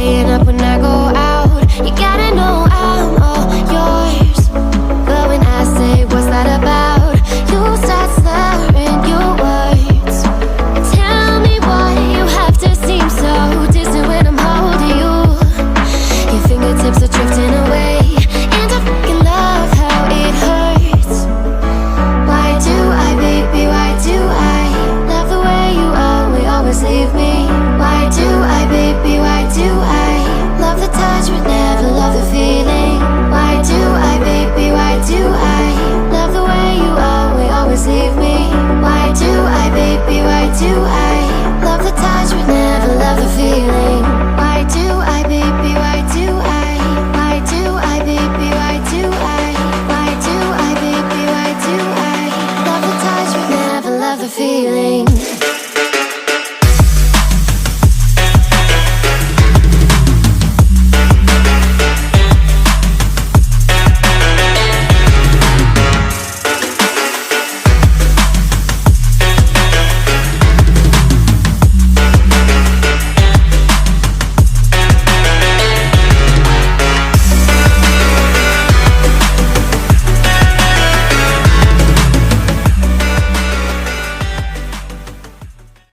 staying up when I go out. You gotta know I'm all yours. But when I say what's that about, you start slurring your words. Tell me why you have to seem so distant when I'm holding you. Your fingertips are drifting away, and I fucking love how it hurts. Why do I, baby, why do I love the way you always leave me? Why do I, baby, why do I love the touch but never love the feeling? Why do I, baby, why do I love the way you always leave me? Why do I, baby, why do I love the touch but never love the feeling? Why do I, baby, why do I? Why do I, baby, why do I? Why do I, baby, why do I love the touch but never love the feeling?